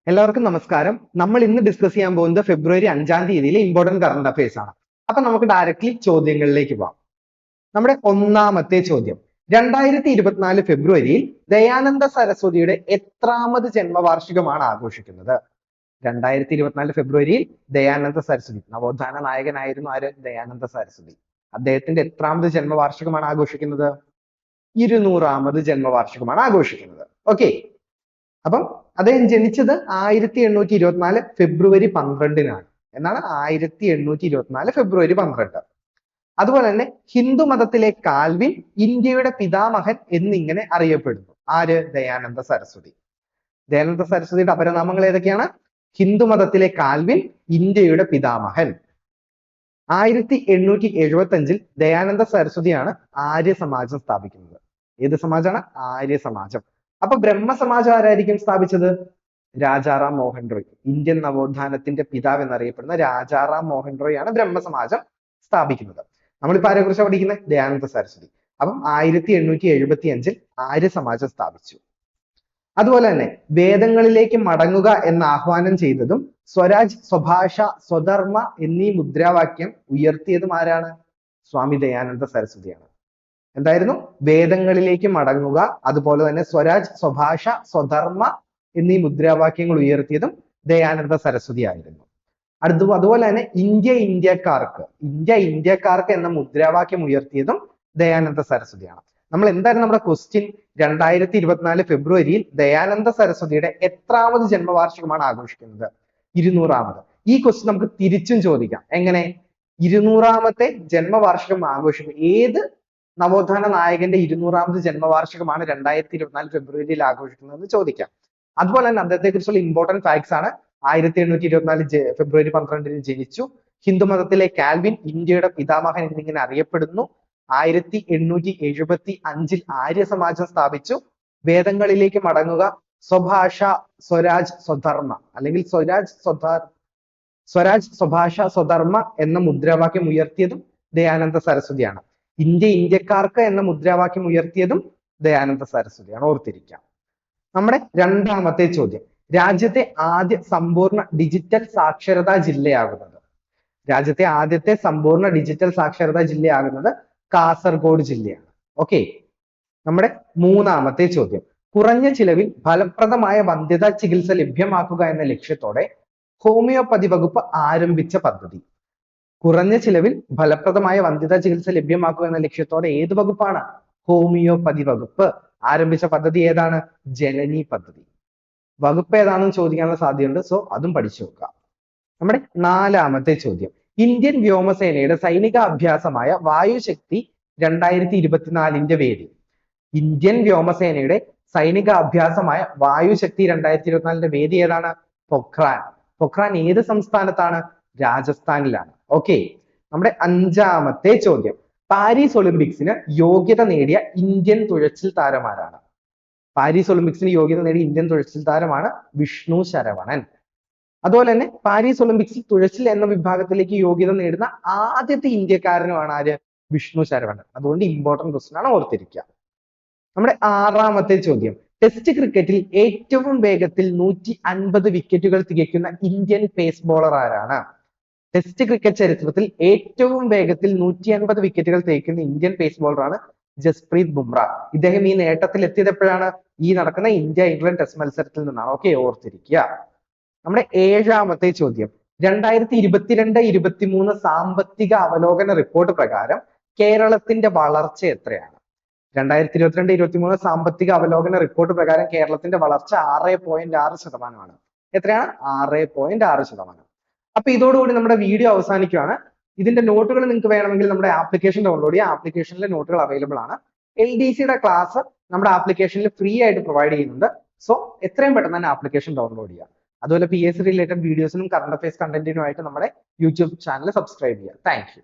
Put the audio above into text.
എല്ലാവർക്കും നമസ്കാരം. നമ്മൾ ഇന്ന് ഡിസ്കസ് ചെയ്യാൻ പോകുന്നത് ഫെബ്രുവരി 5-ാം തീയതിയിലെ ഇമ്പോർട്ടന്റ് കറണ്ട് അഫയേഴ്സ് ആണ്. അപ്പൊ നമുക്ക് ഡയറക്ട്ലി ചോദ്യങ്ങളിലേക്ക് പോവാം. നമ്മുടെ ഒന്നാമത്തെ ചോദ്യം, 2024 ഫെബ്രുവരിയിൽ ദയാനന്ദ സരസ്വതിയുടെ എത്രാമത് ജന്മവാർഷികമാണ് ആഘോഷിക്കുന്നത്? 2024 ഫെബ്രുവരിയിൽ ദയാനന്ദ സരസ്വതി, നവോത്ഥാന നായകനായിരുന്നു ആര്? ദയാനന്ദ സരസ്വതി. അദ്ദേഹത്തിന്റെ എത്രാമത് ജന്മവാർഷികമാണ് ആഘോഷിക്കുന്നത്? 200ാമത് ജന്മവാർഷികമാണ് ആഘോഷിക്കുന്നത്. ഓക്കെ, അപ്പം അദ്ദേഹം ജനിച്ചത് 1824 ഫെബ്രുവരി 12-നാണ്. എന്നാണ് 1824 ഫെബ്രുവരി 12. അതുപോലെ തന്നെ ഹിന്ദു മതത്തിലെ കാൽവിൻ, ഇന്ത്യയുടെ പിതാമഹൻ എന്നിങ്ങനെ അറിയപ്പെടുന്നു. ആര്? ദയാനന്ദ സരസ്വതി. ദയാനന്ദ സരസ്വതിയുടെ അപരനാമങ്ങൾ ഏതൊക്കെയാണ്? ഹിന്ദു മതത്തിലെ കാൽവിൻ, ഇന്ത്യയുടെ പിതാമഹൻ. 1875 ദയാനന്ദ സരസ്വതിയാണ് ആര്യ സമാജം സ്ഥാപിക്കുന്നത്. ഏത് സമാജാണ്? ആര്യ സമാജം. അപ്പൊ ബ്രഹ്മസമാജം ആരായിരിക്കും സ്ഥാപിച്ചത്? രാജാറാം മോഹൻ റോയ്. ഇന്ത്യൻ നവോത്ഥാനത്തിന്റെ പിതാവ് എന്നറിയപ്പെടുന്ന രാജാറാം മോഹൻ റോയ് ആണ് ബ്രഹ്മസമാജം സ്ഥാപിക്കുന്നത്. നമ്മളിപ്പോ ആരെ കുറിച്ചാണ് പഠിക്കുന്നത്? ദയാനന്ദ സരസ്വതി. അപ്പം 1875 ആര്യ സമാജം സ്ഥാപിച്ചു. അതുപോലെ തന്നെ വേദങ്ങളിലേക്ക് മടങ്ങുക എന്ന് ആഹ്വാനം ചെയ്തതും സ്വരാജ്, സ്വഭാഷ, സ്വധർമ്മ എന്നീ മുദ്രാവാക്യം ഉയർത്തിയതും ആരാണ്? സ്വാമി ദയാനന്ദ സരസ്വതിയാണ്. എന്തായിരുന്നു? വേദങ്ങളിലേക്ക് മടങ്ങുക, അതുപോലെ തന്നെ സ്വരാജ്, സ്വഭാഷ, സ്വധർമ്മ എന്നീ മുദ്രാവാക്യങ്ങൾ ഉയർത്തിയതും ദയാനന്ദ സരസ്വതി ആയിരുന്നു. അതുപോലെ തന്നെ ഇന്ത്യക്കാർക്ക് എന്ന മുദ്രാവാക്യം ഉയർത്തിയതും ദയാനന്ദ സരസ്വതിയാണ്. നമ്മൾ എന്തായിരുന്നു നമ്മുടെ ക്വസ്റ്റ്യൻ? 2024 ഫെബ്രുവരിയിൽ ദയാനന്ദ സരസ്വതിയുടെ എത്രാമത് ജന്മവാർഷികമാണ് ആഘോഷിക്കുന്നത്? 200ാമത്. ഈ ക്വസ്റ്റ്യൻ നമുക്ക് തിരിച്ചും ചോദിക്കാം. എങ്ങനെ? 200ാമത്തെ ജന്മവാർഷികം ആഘോഷിക്കും ഏത് നവോത്ഥാന നായകന്റെ 200ാമത് ജന്മവാർഷികമാണ് 2024 ഫെബ്രുവരിയിൽ ആഘോഷിക്കുന്നതെന്ന് ചോദിക്കാം. അതുപോലെ തന്നെ അദ്ദേഹത്തെ കുറിച്ചുള്ള ഇമ്പോർട്ടന്റ് ഫാക്ട്സ് ആണ്: 1824 ഫെബ്രുവരി 12 ജനിച്ചു. ഹിന്ദു മതത്തിലെ കാൽവിൻ, ഇന്ത്യയുടെ പിതാമഹൻ എന്നിങ്ങനെ അറിയപ്പെടുന്നു. 1875 ആര്യ സമാജം സ്ഥാപിച്ചു. വേദങ്ങളിലേക്ക് മടങ്ങുക, സ്വഭാഷ, സ്വരാജ്, സ്വധർമ്മ അല്ലെങ്കിൽ സ്വരാജ്, സ്വഭാഷ, സ്വധർമ്മ എന്ന മുദ്രാവാക്യം ഉയർത്തിയതും ദയാനന്ദ സരസ്വതിയാണ്. ഇന്ത്യക്കാർക്ക് എന്ന മുദ്രാവാക്യം ഉയർത്തിയതും ദയാനന്ദ സരസ്വതിയാണ്. ഓർത്തിരിക്കാം. നമ്മുടെ രണ്ടാമത്തെ ചോദ്യം, രാജ്യത്തെ ആദ്യ സമ്പൂർണ്ണ ഡിജിറ്റൽ സാക്ഷരതാ ജില്ലയാകുന്നത്? രാജ്യത്തെ ആദ്യത്തെ സമ്പൂർണ്ണ ഡിജിറ്റൽ സാക്ഷരതാ ജില്ലയാകുന്നത് കാസർഗോഡ് ജില്ലയാണ്. ഓക്കെ. നമ്മുടെ മൂന്നാമത്തെ ചോദ്യം, കുറഞ്ഞ ചിലവിൽ ഫലപ്രദമായ വന്ധ്യതാ ചികിത്സ ലഭ്യമാക്കുക എന്ന ലക്ഷ്യത്തോടെ ഹോമിയോപ്പതി വകുപ്പ് ആരംഭിച്ച പദ്ധതി? കുറഞ്ഞ ചിലവിൽ ഫലപ്രദമായ വന്ധ്യതാ ചികിത്സ ലഭ്യമാക്കുക എന്ന ലക്ഷ്യത്തോടെ ഏത് വകുപ്പാണ്? ഹോമിയോപ്പതി വകുപ്പ് ആരംഭിച്ച പദ്ധതി ഏതാണ്? ജനനി പദ്ധതി. വകുപ്പ് ഏതാണെന്ന് ചോദിക്കാനുള്ള സാധ്യതയുണ്ട്. സോ അതും പഠിച്ചു വെക്കുക. നമ്മുടെ നാലാമത്തെ ചോദ്യം, ഇന്ത്യൻ വ്യോമസേനയുടെ സൈനിക അഭ്യാസമായ വായുശക്തി 2024 വേദി? ഇന്ത്യൻ വ്യോമസേനയുടെ സൈനിക അഭ്യാസമായ വായുശക്തി 2024 വേദി ഏതാണ്? പൊഖ്രാൻ. പൊഖ്രാൻ ഏത് സംസ്ഥാനത്താണ്? രാജസ്ഥാനിലാണ്. ഓക്കെ. നമ്മുടെ അഞ്ചാമത്തെ ചോദ്യം, പാരീസ് ഒളിമ്പിക്സിന് യോഗ്യത നേടിയ ഇന്ത്യൻ തുഴച്ചിൽ താരമാരാണ്? പാരീസ് ഒളിമ്പിക്സിന് യോഗ്യത നേടിയ ഇന്ത്യൻ തുഴച്ചിൽ താരമാണ് വിഷ്ണു ശരവണൻ. അതുപോലെ തന്നെ പാരീസ് ഒളിമ്പിക്സിൽ തുഴച്ചിൽ എന്ന വിഭാഗത്തിലേക്ക് യോഗ്യത നേടുന്ന ആദ്യത്തെ ഇന്ത്യക്കാരനുമാണ് ആര്? വിഷ്ണു ശരവണൻ. അതുകൊണ്ട് ഇമ്പോർട്ടന്റ് ക്വസ്റ്റ്യൻ ആണ്, ഓർത്തിരിക്കുക. നമ്മുടെ ആറാമത്തെ ചോദ്യം, ടെസ്റ്റ് ക്രിക്കറ്റിൽ ഏറ്റവും വേഗത്തിൽ 150 വിക്കറ്റുകൾ തികയ്ക്കുന്ന ഇന്ത്യൻ പേസ് ബോളർ ആരാണ്? ടെസ്റ്റ് ക്രിക്കറ്റ് ചരിത്രത്തിൽ ഏറ്റവും വേഗത്തിൽ 150 വിക്കറ്റുകൾ തികയ്ക്കുന്ന ഇന്ത്യൻ പേസ് ബോളറാണ് ജസ്പ്രീത് ബുംറ. ഇദ്ദേഹം ഈ നേട്ടത്തിൽ എത്തിയത് എപ്പോഴാണ്? ഈ നടക്കുന്ന ഇന്ത്യ ഇംഗ്ലണ്ട് ടെസ്റ്റ് മത്സരത്തിൽ നിന്നാണ്. ഓക്കെ, ഓർത്തിരിക്കുക. നമ്മുടെ ഏഴാമത്തെ ചോദ്യം, 2022-23 സാമ്പത്തിക അവലോകന റിപ്പോർട്ട് പ്രകാരം കേരളത്തിന്റെ വളർച്ച എത്രയാണ്? 2022-23 സാമ്പത്തിക അവലോകന റിപ്പോർട്ട് പ്രകാരം കേരളത്തിന്റെ വളർച്ച 6.6%. എത്രയാണ്? 6.6%. അപ്പൊ ഇതോടുകൂടി നമ്മുടെ വീഡിയോ അവസാനിക്കുകയാണ്. ഇതിന്റെ നോട്ടുകൾ നിങ്ങൾക്ക് വേണമെങ്കിൽ നമ്മുടെ ആപ്ലിക്കേഷൻ ഡൗൺലോഡ് ചെയ്യാം. ആപ്ലിക്കേഷനിലെ നോട്ടുകൾ അവൈലബിൾ ആണ്. LDCയുടെ ക്ലാസ് നമ്മുടെ ആപ്ലിക്കേഷനിൽ ഫ്രീ ആയിട്ട് പ്രൊവൈഡ് ചെയ്യുന്നുണ്ട്. സോ എത്രയും പെട്ടെന്ന് തന്നെ ആപ്ലിക്കേഷൻ ഡൗൺലോഡ് ചെയ്യുക. അതുപോലെ PSC റിലേറ്റഡ് വീഡിയോസിനും കറണ്ട് അഫയേഴ്സ് കണ്ടന്റിനുമായിട്ട് നമ്മുടെ യൂട്യൂബ് ചാനൽ സബ്സ്ക്രൈബ് ചെയ്യുക. Thank you.